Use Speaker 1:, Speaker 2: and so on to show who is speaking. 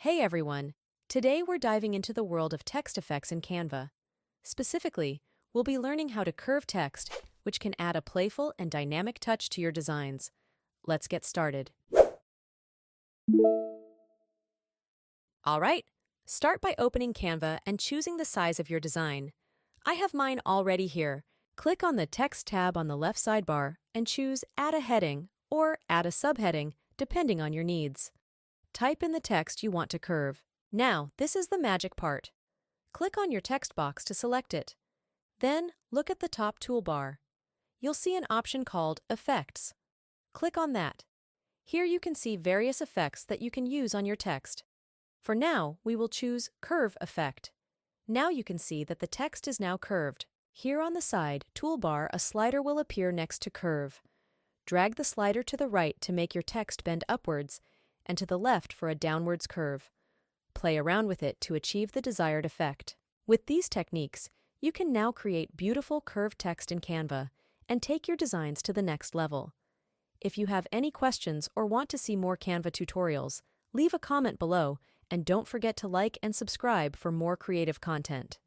Speaker 1: Hey everyone! Today we're diving into the world of text effects in Canva. Specifically, we'll be learning how to curve text, which can add a playful and dynamic touch to your designs. Let's get started. Alright, start by opening Canva and choosing the size of your design. I have mine already here. Click on the Text tab on the left sidebar and choose Add a Heading or Add a Subheading, depending on your needs. Type in the text you want to curve. Now, this is the magic part. Click on your text box to select it. Then, look at the top toolbar. You'll see an option called Effects. Click on that. Here you can see various effects that you can use on your text. For now, we will choose Curve Effect. Now you can see that the text is now curved. Here on the side toolbar, a slider will appear next to Curve. Drag the slider to the right to make your text bend upwards, and to the left for a downwards curve. Play around with it to achieve the desired effect. With these techniques, you can now create beautiful curved text in Canva and take your designs to the next level. If you have any questions or want to see more Canva tutorials, leave a comment below and don't forget to like and subscribe for more creative content.